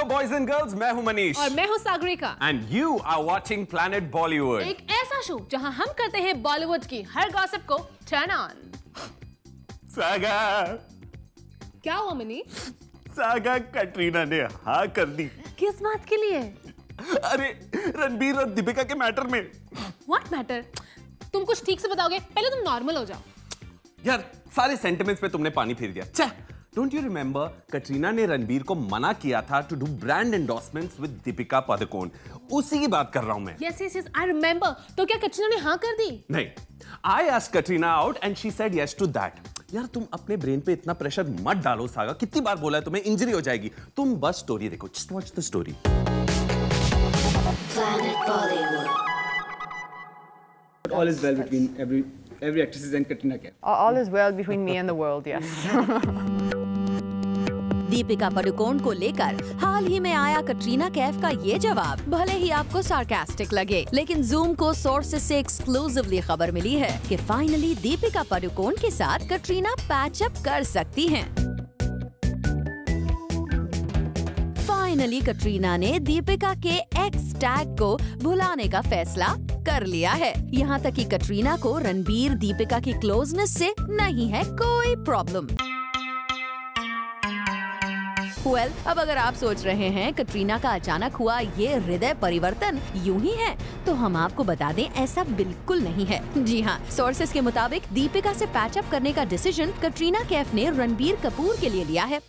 Boys and girls, मैं हूं मनीष और मैं हूं Sagarika and you are watching Planet Bollywood, एक ऐसा शो जहां हम करते हैं बॉलीवुड की हर गॉसिप को टर्न ऑन। सागा, क्या हुआ मनीष? सागा, कटरीना ने हाँ कर दी। किस बात के लिए? अरे रणबीर और दीपिका के मैटर में। What matter? तुम कुछ ठीक से बताओगे, पहले तुम नॉर्मल हो जाओ। यार सारे सेंटिमेंट्स पे तुमने पानी फेर दिया। डोंट यू रिमेंबर कटरीना ने रणबीर को मना किया था to do brand endorsements with Deepika Padukone. उसी की बात कर रहा हूं मैं। Yes yes yes, I remember. तो क्या कटरीना ने हाँ कर दी? नहीं, I asked Katrina out and she said yes to that. यार तुम अपने ब्रेन पे इतना प्रेशर मत डालो सागा, कितनी बार बोला है तुम्हें, इंजरी हो जाएगी। तुम बस स्टोरी देखो, just watch the story. All is well between every actress and Katrina Kaif. All is well between me and the world, yes. Deepika Padukone को लेकर हाल ही में आया कटरीना कैफ का ये जवाब भले ही आपको सार्कास्टिक लगे, लेकिन जूम को सोर्सेस से एक्सक्लूसिवली खबर मिली है कि फाइनली दीपिका पादुकोण के साथ कटरीना पैचअप कर सकती हैं। फाइनली कटरीना ने दीपिका के एक्स टैग को भुलाने का फैसला कर लिया है। यहाँ तक कि कटरीना को रणबीर दीपिका की क्लोजनेस से नहीं है कोई प्रॉब्लम। अब अगर आप सोच रहे हैं कटरीना का अचानक हुआ ये हृदय परिवर्तन यूं ही है, तो हम आपको बता दें ऐसा बिल्कुल नहीं है। जी हाँ, सोर्सेस के मुताबिक दीपिका से पैचअप करने का डिसीजन कटरीना कैफ ने रणबीर कपूर के लिए लिया है।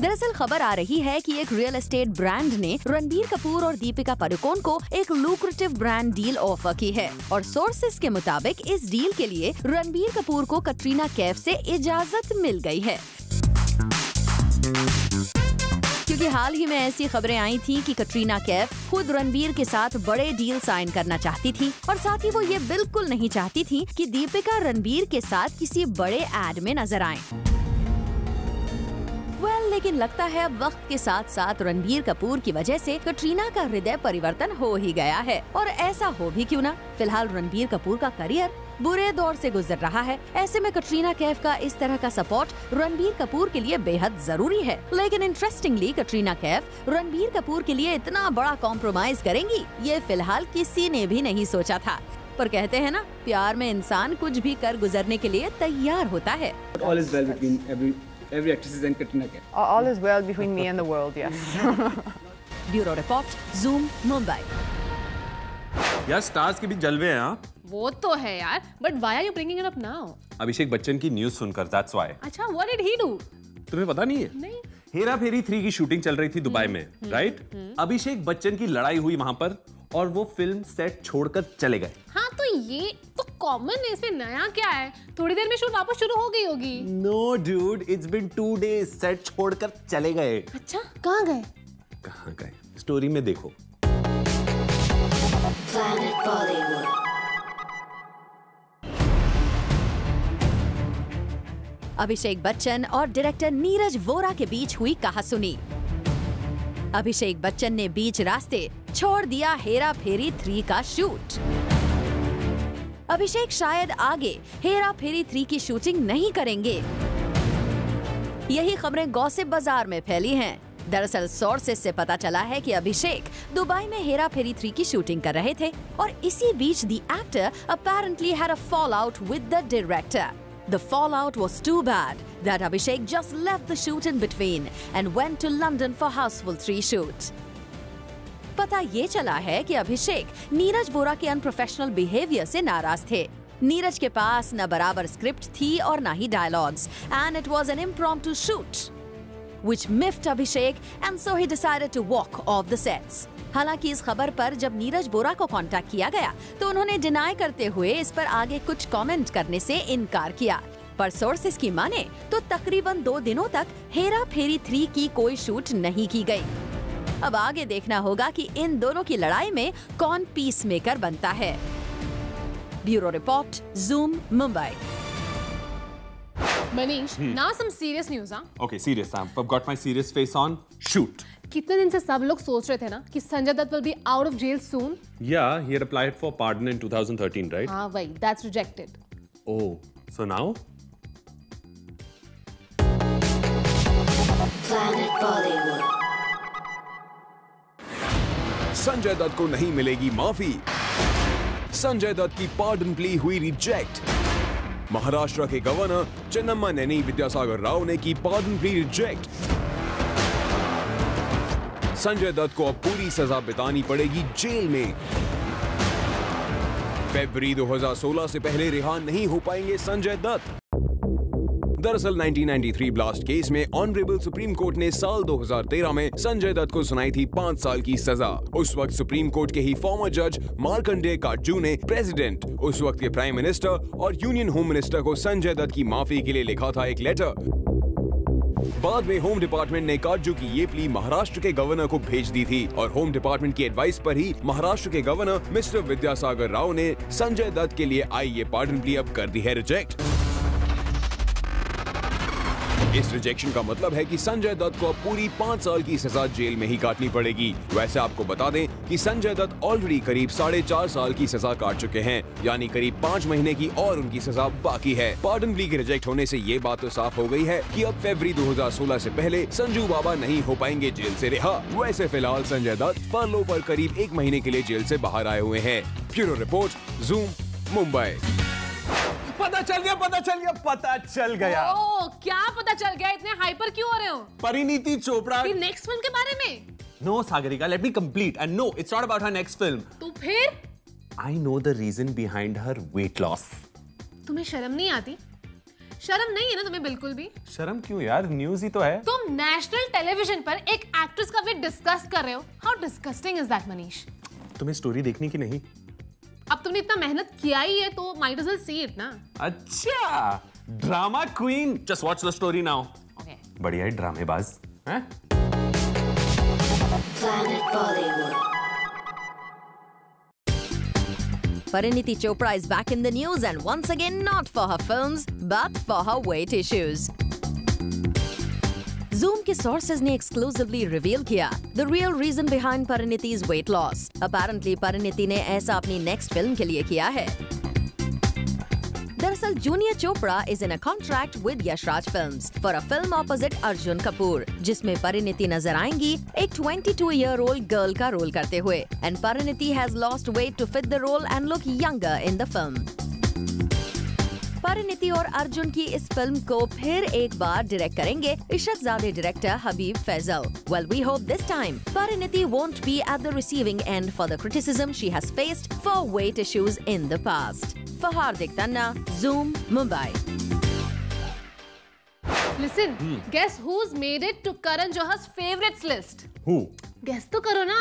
दरअसल खबर आ रही है कि एक रियल एस्टेट ब्रांड ने रणबीर कपूर और दीपिका पादुकोण को एक लुक्रेटिव ब्रांड डील ऑफर की है और सोर्सेस के मुताबिक इस डील के लिए रणबीर कपूर को कटरीना कैफ से इजाजत मिल गई है। क्योंकि हाल ही में ऐसी खबरें आई थी कि कटरीना कैफ खुद रणबीर के साथ बड़े डील साइन करना चाहती थी और साथ ही वो ये बिल्कुल नहीं चाहती थी कि दीपिका रणबीर के साथ किसी बड़े एड में नजर आएं। लेकिन लगता है अब वक्त के साथ साथ रणबीर कपूर की वजह से कटरीना का हृदय परिवर्तन हो ही गया है। और ऐसा हो भी क्यों ना, फिलहाल रणबीर कपूर का करियर बुरे दौर से गुजर रहा है। ऐसे में कटरीना कैफ का इस तरह का सपोर्ट रणबीर कपूर के लिए बेहद जरूरी है। लेकिन इंटरेस्टिंगली कटरीना कैफ रणबीर कपूर के लिए इतना बड़ा कॉम्प्रोमाइज करेंगी, ये फिलहाल किसी ने भी नहीं सोचा था। पर कहते हैं ना, प्यार में इंसान कुछ भी कर गुजरने के लिए तैयार होता है। All is well between every actress and Katrina Kaif. All is well between me and the world, yes. Bureau report, Zoom, Mumbai. यार स्टार्स के भी जलवे हैं। हाँ वो तो है यार, but why are you bringing it up now? Abhishek Bachchan की न्यूज सुनकर, दैट्स व्हाई। अच्छा, व्हाट डिड ही डू? तुम्हें पता नहीं है? नहीं। हेरा फेरी 3 की शूटिंग चल रही थी दुबई में, राइट? अभिषेक बच्चन की लड़ाई हुई वहां पर और वो फिल्म सेट छोड़कर चले गए। हाँ तो ये तो कॉमन है, इसमें नया क्या है? थोड़ी देर में शूट वापस शुरू हो गई होगी। No dude, it's been 2 days, set छोड़कर चले गए। अच्छा, कहाँ गए? कहाँ गए? स्टोरी में देखो। अभिषेक बच्चन और डायरेक्टर नीरज वोरा के बीच हुई कहासुनी। अभिषेक बच्चन ने बीच रास्ते छोड़ दिया हेरा फेरी 3 का शूट। अभिषेक शायद आगे हेरा फेरी 3 की शूटिंग नहीं करेंगे। यही खबरें गॉसिप बाजार में फैली हैं। दरअसल सोर्सेस से पता चला है कि अभिषेक दुबई में हेरा फेरी 3 की शूटिंग कर रहे थे और इसी बीच the actor apparently had a fallout with the director. The fallout was too bad that Abhishek just left the shoot in between and went to London for Houseful 3 shoot. पता ये चला है कि अभिषेक नीरज वोरा के अनप्रोफेशनल बिहेवियर से नाराज थे। नीरज के पास न बराबर स्क्रिप्ट थी और न ही dialogues, and it was an impromptu shoot, which miffed Abhishek, and so he decided to walk off the sets. हालांकि इस खबर पर जब नीरज वोरा को कांटेक्ट किया गया तो उन्होंने डिनाई करते हुए इस पर आगे कुछ कमेंट करने से इनकार किया। पर सोर्सेस की माने तो तकरीबन 2 दिनों तक हेरा फेरी 3 की कोई शूट नहीं की गई। अब आगे देखना होगा कि इन दोनों की लड़ाई में कौन पीस मेकर बनता है। Bureau report, Zoom, Mumbai. Manish, now some serious news, huh? Okay, serious. I've got my serious face on. Shoot. कितने दिन से सब लोग सोच रहे थे ना कि Sanjay Dutt will be out of jail soon. Yeah, he had applied for pardon in 2013, right? हाँ वही, that's rejected. Oh, so now? Sanjay Dutt को नहीं मिलेगी माफी, संजय दत्त की पार्डन प्ली हुई रिजेक्ट। महाराष्ट्र के गवर्नर चेन्नम्मा विद्यासागर राव ने की pardon plea reject. Sanjay Dutt को अब पूरी सजा बितानी पड़ेगी जेल में। फरवरी 2016 से पहले रिहा नहीं हो पाएंगे संजय दत्त। दरअसल 1993 ब्लास्ट केस में ऑनरेबल सुप्रीम कोर्ट ने साल 2013 में संजय दत्त को सुनाई थी 5 साल की सजा। उस वक्त सुप्रीम कोर्ट के ही फॉर्मर जज मार्कंडेय काटजू ने प्रेसिडेंट, उस वक्त के प्राइम मिनिस्टर और यूनियन होम मिनिस्टर को संजय दत्त की माफी के लिए लिखा था एक लेटर। बाद में होम डिपार्टमेंट ने काटजू की ये प्ली महाराष्ट्र के गवर्नर को भेज दी थी और होम डिपार्टमेंट की एडवाइस पर ही महाराष्ट्र के गवर्नर मिस्टर विद्यासागर राव ने संजय दत्त के लिए आई ये पार्डन प्ली अब कर दी है रिजेक्ट। इस रिजेक्शन का मतलब है कि संजय दत्त को अब पूरी 5 साल की सजा जेल में ही काटनी पड़ेगी। वैसे आपको बता दें कि संजय दत्त ऑलरेडी करीब 4.5 साल की सजा काट चुके हैं, यानी करीब 5 महीने की और उनकी सजा बाकी है। पार्डन प्ली के रिजेक्ट होने से ये बात तो साफ हो गई है कि अब फरवरी 2016 से पहले संजू बाबा नहीं हो पाएंगे जेल से रिहा। वैसे फिलहाल संजय दत्त फरलो पर करीब 1 महीने के लिए जेल से बाहर आए हुए हैं। Bureau report, zoom, Mumbai. पता चल गया, पता चल गया, पता चल गया। ओ, क्या पता चल गया? इतने हाइपर क्यों हो रहे हो? परिणीति चोपड़ा फिर नेक्स्ट फिल्म के बारे में? No, Sagarika, let me complete. And no, it's not about her next film. तो फिर? I know the reason behind her weight loss. तुम्हें शर्म नहीं आती? शर्म नहीं है ना तुम्हें बिल्कुल भी? शर्म क्यों यार, न्यूज़ ही तो है। तुम नेशनल टेलीविजन पर एक एक्ट्रेस का वेट डिस्कस कर रहे हो। How disgusting is that, Manish? तुम्हें स्टोरी देखनी की नहीं? अब तुमने इतना मेहनत किया ही है तो might as well see it ना। अच्छा, drama queen, just watch the story now. Okay. बढ़िया है ड्रामेबाज, हैं? Parineeti Chopra is back in the news and once again not for her films but for her weight issues. Zoom के sources ने exclusively reveal किया the real reason behind Parineeti's weight loss. Apparently Parineeti ने ऐसा अपनी next film के लिए किया है। दरअसल junior Chopra is in a contract with Yashraj Films for a film opposite Arjun Kapoor, जिसमें परिणीति नजर आएंगी एक 22-year-old girl का रोल करते हुए। And Parineeti has lost weight to fit the role and look younger in the film. Parineeti और अर्जुन की इस फिल्म को फिर एक बार डायरेक्ट करेंगे Ishaqzaade director Habib Faisal. Well, we hope this time Parineeti won't be at the receiving end for the criticism she has faced for weight issues in the past. For Hardik Tanna, Zoom, Mumbai. Listen, guess who's made it to Karan Johar's favorites list? Who? Guess तो करो ना।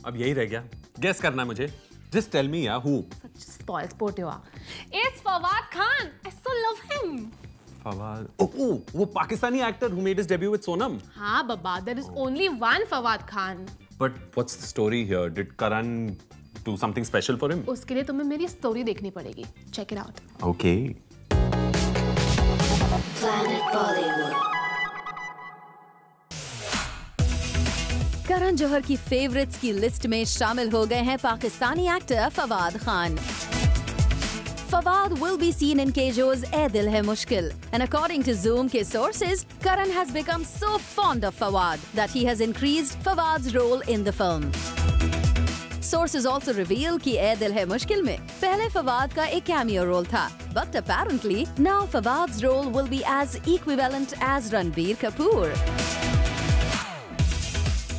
अब यही रह गया, guess करना है मुझे। Just tell me यार, who? Such spoil sport you are. It's Fawad Khan. I so love him. Fawad. Oh, वो Pakistani actor who made his debut with Sonam. हाँ बाबा, there is only one Fawad Khan. But what's the story here? Did Karan do something special for him? उसके लिए तुम्हें मेरी story देखनी पड़ेगी. Check it out. Okay. Planet Bollywood. Karan Johar की favourites की list में शामिल हो गए हैं Pakistani actor Fawad Khan. Fawad will be seen in Kejo's "Ae Dil Hai Mushkil," and according to Zoom के sources, Karan has become so fond of Fawad that he has increased Fawad's role in the film. Sources also reveal कि "Ae Dil Hai Mushkil" में पहले फवाद का एक cameo role था, but apparently now Fawad's role will be as equivalent as Ranbir Kapoor.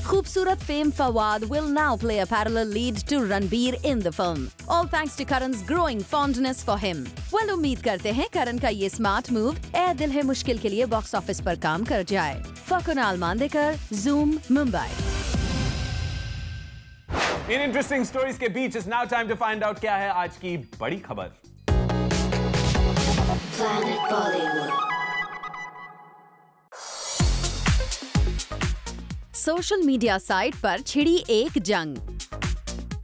खूबसूरत fame Fawad will now play a parallel lead to Ranbir in the film, all thanks to Karan's growing fondness for him. Well, उम्मीद करते हैं करण का ये smart move "ए दिल है मुश्किल" के लिए बॉक्स ऑफिस पर काम कर जाए। For Kunal Mandekar, Zoom, Mumbai. इन इंटरेस्टिंग स्टोरीज के बीच is now time to find out क्या है आज की बड़ी खबर। Planet Bollywood. Social media site पर छिड़ी एक जंग।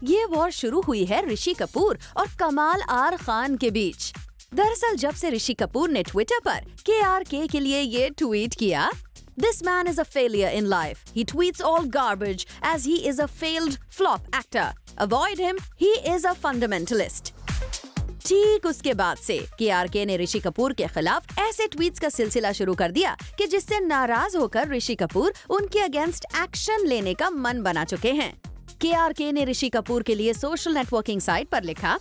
ये वॉर शुरू हुई है ऋषि कपूर और कमाल आर खान के बीच। दरअसल जब से ऋषि कपूर ने ट्विटर पर KRK के लिए ये ट्वीट किया, "This man is a failure in life. He tweets all garbage as he is a failed flop actor. Avoid him. He is a fundamentalist." ठीक उसके बाद से KRK ने ऋषि कपूर के खिलाफ ऐसे ट्वीट्स का सिलसिला शुरू कर दिया कि जिससे नाराज होकर ऋषि कपूर उनके अगेंस्ट एक्शन लेने का मन बना चुके हैं। KRK ने ऋषि कपूर के लिए सोशल नेटवर्किंग साइट पर लिखा,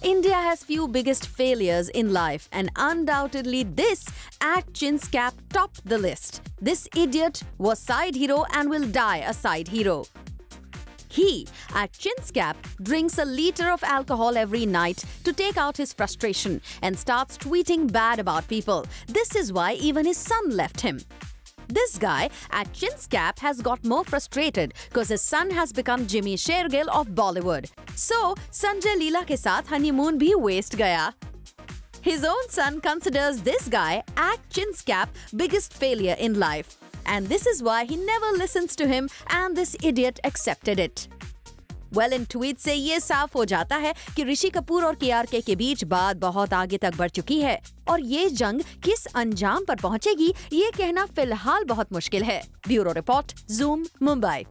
India has few biggest failures in life and undoubtedly this at Chin's cap topped the list. This idiot was side hero and will die a side hero. He, at Chin's cap, drinks a liter of alcohol every night to take out his frustration and starts tweeting bad about people. This is why even his son left him. This guy at Chin's cap has got more frustrated because his son has become Jimmy Shergill of Bollywood. So, Sanjay Leela के साथ honeymoon भी waste गया. His own son considers this guy at Chin's cap biggest failure in life. And this is why he never listens to him and this idiot accepted it. Well, in tweet से ये साफ हो जाता है कि ऋषि कपूर और KRK के बीच बात बहुत आगे तक बढ़ चुकी है और ये जंग किस अंजाम पर पहुंचेगी ये कहना फिलहाल बहुत मुश्किल है। Bureau report, Zoom, Mumbai.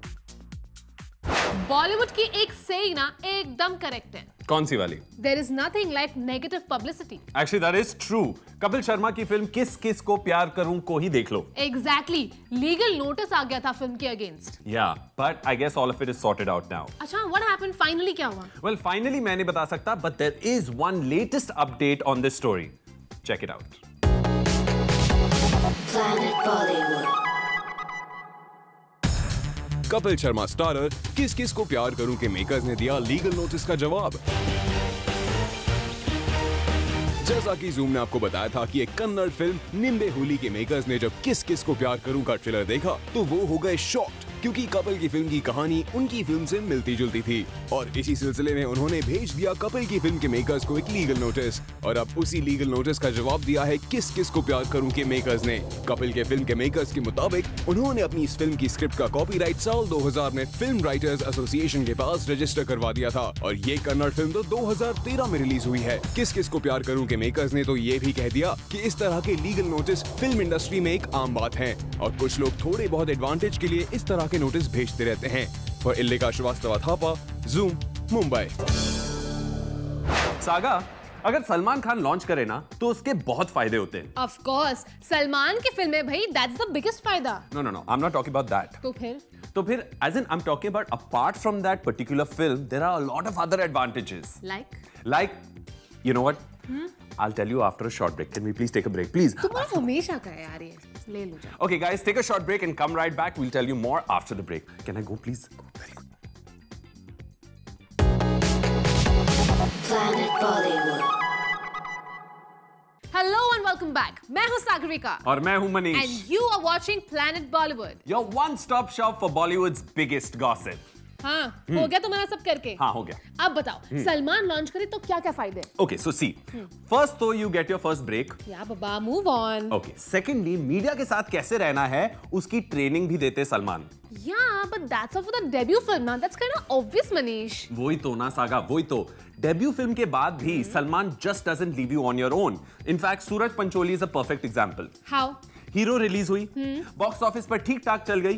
Bollywood की एक सेइंग ना एकदम करेक्ट है। कौन सी वाली? There is nothing like negative publicity. Actually, that is true. Kapil Sharma की फिल्म किस किस को प्यार करूं को ही देख लो। Exactly. Legal notice आ गया था फिल्म के against. Yeah, but I guess all of it is sorted out now. अच्छा, what happened? Finally क्या हुआ? Well, finally मैं नहीं बता सकता, but there is one latest update on this story. Check it out. Planet Bollywood. Kapil Sharma starrer किस किस को प्यार करूं के मेकर्स ने दिया लीगल नोटिस का जवाब। जैसा कि जूम ने आपको बताया था कि एक कन्नड़ फिल्म निम्बे हुली के मेकर्स ने जब किस किस को प्यार करूं का ट्रेलर देखा तो वो हो गए शॉक्ड, क्योंकि कपिल की फिल्म की कहानी उनकी फिल्म से मिलती जुलती थी और इसी सिलसिले में उन्होंने भेज दिया कपिल की फिल्म के मेकर्स को एक लीगल नोटिस और अब उसी लीगल नोटिस का जवाब दिया है किस किस को प्यार करूं के मेकर्स ने। कपिल के फिल्म के मेकर्स के मुताबिक उन्होंने अपनी इस फिल्म की स्क्रिप्ट का कॉपीराइट साल 2000 में फिल्म राइटर्स एसोसिएशन के पास रजिस्टर करवा दिया था और ये कन्नड़ फिल्म तो 2013 में रिलीज हुई है। किस किस को प्यार करूं के मेकर्स ने तो ये भी कह दिया कि इस तरह के लीगल नोटिस फिल्म इंडस्ट्री में एक आम बात है और कुछ लोग थोड़े बहुत एडवांटेज के लिए इस तरह के नोटिस भेजते रहते हैं। For Illika Srivastava Thapa, Zoom, Mumbai. Saga, अगर सलमान खान लॉन्च करे ना तो उसके बहुत फायदे होते हैं। Of course, सलमान की फिल्में भाई that's the biggest फायदा। No, I'm not talking about that. तो फिर as in I'm talking about apart from that particular film, there are a lot of other advantages. Like, you know what? I'll tell you after a short break. Can we please take a break, please? तुम्हारा हमेशा का है यार ये, ले लो जा। Okay, guys, take a short break and come right back. We'll tell you more after the break. Can I go, please? Very good. Planet Bollywood. Hello and welcome back. मैं हूँ सागरिका और मैं हूँ Manish. And you are watching Planet Bollywood. Your one-stop shop for Bollywood's biggest gossip. हाँ, हो गया तुम्हारा सब करके? हाँ, हो गया। अब बताओ, सलमान लॉन्च करे तो क्या क्या फायदे? Okay, so see, first though you get your first break. या बाबा, move on. Okay, secondly, media के साथ कैसे रहना है उसकी ट्रेनिंग भी देते Salman. Yeah, but that's all for the debut film now. That's kind of obvious, Manish. वही तो ना सागा, वही तो। डेब्यू फिल्म के बाद भी Salman just doesn't leave you on your own. In fact, Sooraj Pancholi is a perfect example. How? Hero release हुई, box office पर ठीक ठाक चल गई,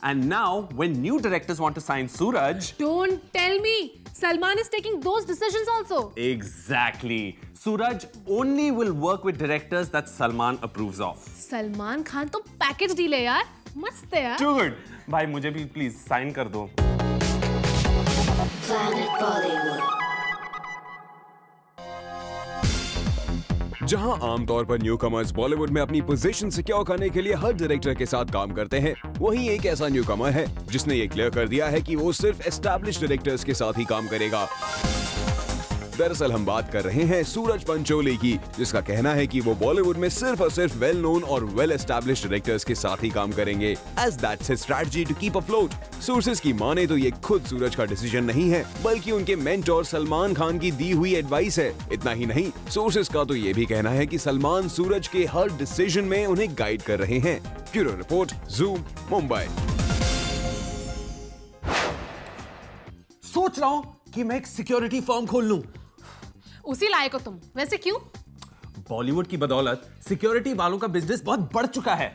and now when new directors want to sign Sooraj, Don't tell me. Salman is taking those decisions also. Exactly. Suraj only will work with directors that Salman approves of. Salman Khan तो package deal है यार, मस्त है यार। Too good. भाई मुझे भी please sign कर दो। Planet Bollywood. जहां आमतौर पर न्यूकमर्स बॉलीवुड में अपनी पोजीशन सिक्योर करने के लिए हर डायरेक्टर के साथ काम करते हैं, वहीं एक ऐसा न्यूकमर है जिसने ये क्लियर कर दिया है कि वो सिर्फ एस्टैब्लिश्ड डायरेक्टर्स के साथ ही काम करेगा। दरअसल हम बात कर रहे हैं सूरज पंचोली की, जिसका कहना है कि वो बॉलीवुड में सिर्फ और सिर्फ वेल नोन और वेल एस्टैब्लिश्ड डायरेक्टर्स के साथ ही काम करेंगे, as that's his strategy to keep afloat. Sources की माने तो ये खुद सूरज का डिसीजन नहीं है, बल्कि उनके मेंटोर सलमान खान की दी हुई एडवाइस है। इतना ही नहीं, सोर्सेज का तो ये भी कहना है कि सलमान सूरज के हर डिसीजन में उन्हें गाइड कर रहे हैं। Bureau report, Zoom, Mumbai. सोच रहा हूँ कि मैं एक सिक्योरिटी फर्म खोल लूं। उसी लायक हो तुम, वैसे क्यों? बॉलीवुड की बदौलत सिक्योरिटी वालों का बिजनेस बहुत बढ़ चुका है।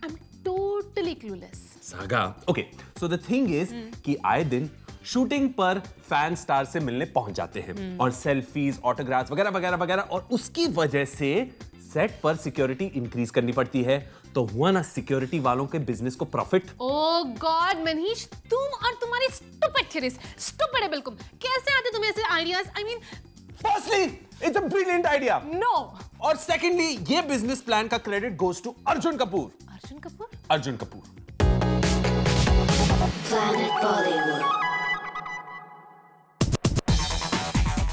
I'm totally clueless. Saga, okay, so the thing is कि आए दिन शूटिंग पर फैन स्टार से मिलने पहुंच जाते हैं और सेल्फीज, ऑटोग्राफ्स वगैरह वगैरह वगैरह, और उसकी वजह से सेट पर सिक्योरिटी इंक्रीज करनी पड़ती है। तो हुआ ना सिक्योरिटी वालों के बिजनेस को प्रॉफिट। ओह गॉड मनीष, तुम और तुम्हारी स्टूपिड थियरीज, स्टूपिड है बिल्कुल। कैसे आते तुम्हें ऐसे ideas? I mean, firstly it's a brilliant idea. No. और सेकेंडली ये बिजनेस प्लान का credit goes to Arjun Kapoor. Arjun Kapoor? Arjun Kapoor. Planet Bollywood.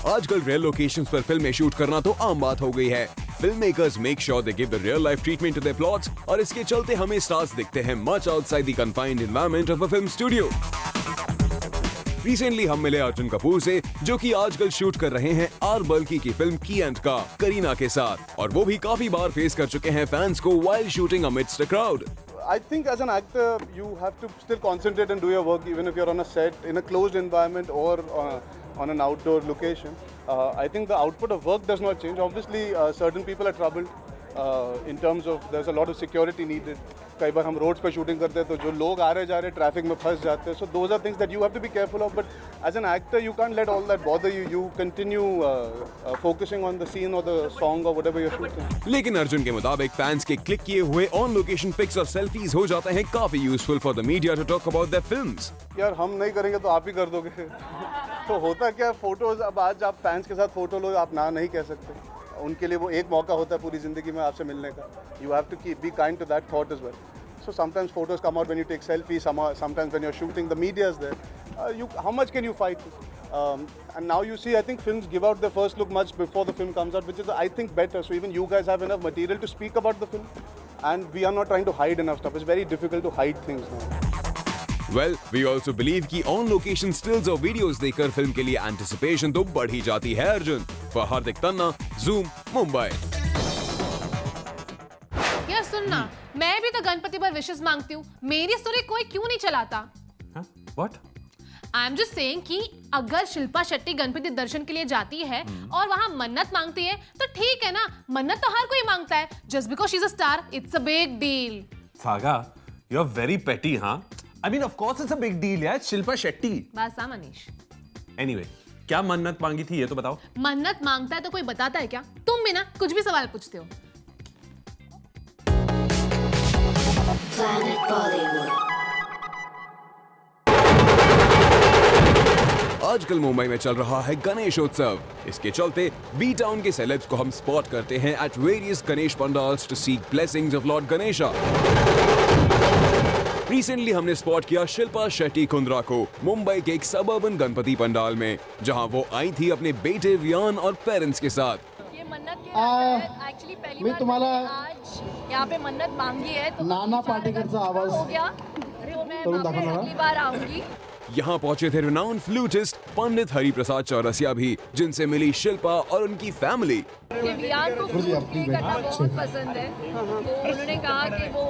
आजकल रियल लोकेशंस पर फिल्में शूट करना तो आम बात हो गई है। Film makers make sure they give the real life treatment to their plots, और इसके चलते हमें स्टार्स दिखते हैं much outside the confined environment of a film studio. Recently हम मिले अर्जुन कपूर से, जो कि आजकल शूट कर रहे हैं आर बल्कि की फिल्म की एंड का करीना के साथ, और वो भी काफी बार फेस कर चुके हैं फैंस को while shooting amidst a crowd. I think as an actor, you have to still concentrate and do your work, even if you're on a set, in a closed environment or on an outdoor location. I think the output of work does not change. Obviously, certain people are troubled in terms of there's a lot of security needed. कई बार हम roads पे shooting करते हैं तो जो लोग आ रहे जा रहे ट्रैफिक में फंस जाते हैं. So those are things that you have to be careful of. But as an actor, you can't let all that bother you. You continue focusing on the scene or the song or whatever you're shooting. लेकिन अर्जुन के मुताबिक fans के click किए हुए on location pics और selfies हो जाते हैं काफी useful for the media to talk about their films. यार हम नहीं करेंगे तो आप ही कर दोगे. तो होता क्या, फोटोज, अब आज आप फैंस के साथ फोटो लो, आप ना नहीं कह सकते. उनके लिए वो एक मौका होता है पूरी जिंदगी में आपसे मिलने का. You have to be kind to that thought as well. So sometimes photos come out when you take selfies. Sometimes when you're shooting, the media is there. How much can you fight? And now you see, I think films give out their first look much before the film comes out, which is, I think, better. So even you guys have enough material to speak about the film, and we are not trying to hide enough stuff. It's very difficult to hide things now. Well, we also believe कि on location stills और videos देखकर film के लिए anticipation तो बढ़ ही जाती है Arjun. For Hardik Tanna, Zoom, Mumbai. यार सुनना, मैं भी तो गणपति पर विशेष मांगती हूँ. मेरी स्टोरी कोई क्यों नहीं चलाता? What? I am just saying कि अगर शिल्पा शेट्टी गणपति दर्शन के लिए जाती है और वहां मन्नत मांगती है तो ठीक है ना. मन्नत तो हर कोई मांगता है. Just because she is a star, it's a big deal. Saga, you are very petty, हाँ? I mean, of course it's a big deal, यार. शिल्पा शेट्टी. बस मनीष. Anyway, क्या मन्नत मांगी थी ये तो बताओ. मन्नत मांगता है तो कोई बताता है क्या? तुम भी ना कुछ भी सवाल पूछते हो. Planet Bollywood. आजकल मुंबई में चल रहा है गणेशोत्सव. इसके चलते बी टाउन के सेलेब्स को हम स्पॉट करते हैं at various Ganesh pandals to seek blessings of Lord Ganesha. Recently हमने स्पॉट किया शिल्पा शेट्टी कुंद्रा को मुंबई के एक सबर्बन गणपति पंडाल में, जहां वो आई थी अपने बेटे वियान और पेरेंट्स के साथ. ये मन्नत के एक्चुअली पहली बार आज यहाँ पे मन्नत मांगी है तो नाना पाटेकरचा आवाज हो गया. तो मैं वापस अगली बार आऊंगी. यहाँ पहुंचे थे रिनाउंड फ्लूटिस्ट पंडित हरिप्रसाद चौरसिया भी, जिनसे मिली शिल्पा और उनकी फैमिली. वियान को फ्लूट प्ले करना बहुत पसंद है, तो उन्होंने कहा कि वो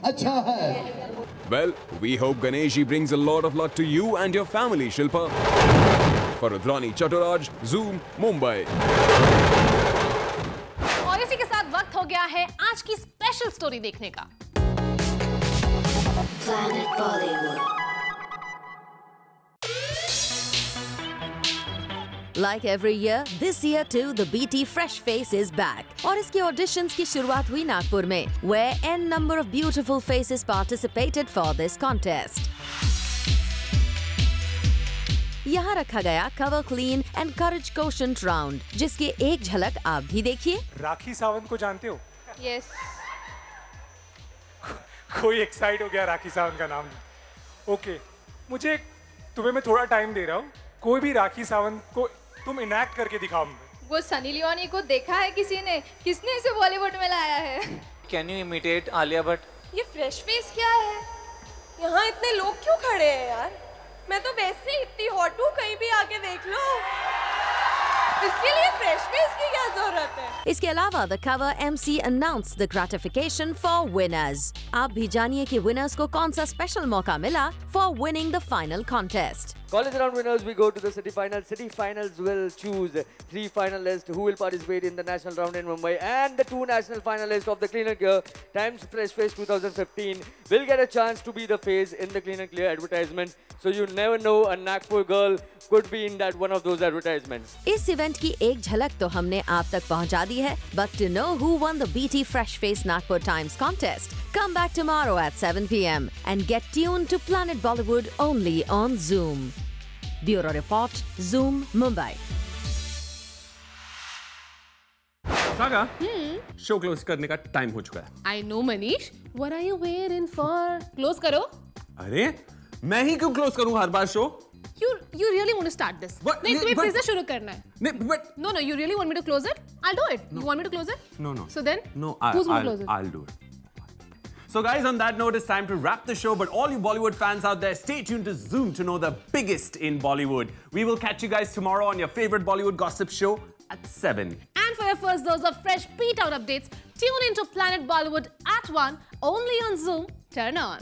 अच्छा है. Well, we hope Ganesh brings a lot of luck to you and your family, Shilpa. For Rudrani Chaturaj, Zoom, Mumbai. और इसी के साथ वक्त हो गया है आज की स्पेशल स्टोरी देखने का. Planet Bollywood. Like every year, this year too, the BT Fresh Face is back. और इसके auditions की शुरुआत हुई नागपुर में, where n number of beautiful faces participated for this contest. यहाँ रखा गया Cover Clean and Courage Quotient Round, जिसकी एक झलक आप भी देखिए. राखी सावंत को जानते हो? Yes. कोई एक्साइट हो गया राखी सावंत का नाम. ओके, मुझे तुम्हें मैं थोड़ा टाइम दे रहा हूँ. कोई भी राखी सावंत को तुम इनैक्ट करके दिखाओ मुझे. वो सनी लियोनी को देखा है किसी ने? किसने इसे बॉलीवुड में लाया है? Can you imitate Alia Bhatt? ये फ्रेश फेस क्या है? यहाँ इतने लोग क्यों खड़े हैं यार? मैं तो वैसे ही इतनी हॉट हूँ, कहीं भी आके देख लो. इसके लिए फ्रेश फेस की क्या जरूरत है? इसके अलावा the cover MC announced the gratification for winners. आप भी जानिए कि विनर्स को कौन सा स्पेशल मौका मिला for winning the final contest. College round winners, we go to the city finals. City finals will choose 3 finalists who will participate in the national round in Mumbai, and the 2 national finalists of the Clean and Clear Times Fresh Face 2015 will get a chance to be the face in the Clean and Clear advertisement. So you never know, a Nagpur girl could be in that one of those advertisements. इस event की एक झलक तो हमने आप तक पहुंचा दी है, but to know who won the BT Fresh Face Nagpur Times contest, come back tomorrow at 7 p.m. and get tuned to Planet Bollywood only on Zoom. Bureau Report, Zoom, Mumbai. Saga, show close करने का time हो चुका है. I know, Manish. What are you waiting for? Close करो. अरे, मैं ही क्यों close करूं हर बार show? You really want to start this? नहीं, तुम्हें फिर से शुरू करना है. No, you really want me to close it? I'll do it. You want me to close it? No. So then? No, who's going to close it? I'll do it. So guys, on that note, it's time to wrap the show. But all you Bollywood fans out there, stay tuned to Zoom to know the biggest in Bollywood. We will catch you guys tomorrow on your favorite Bollywood gossip show at 7. And for your first dose of fresh beat-out updates, tune into Planet Bollywood at 1, only on Zoom. Turn on.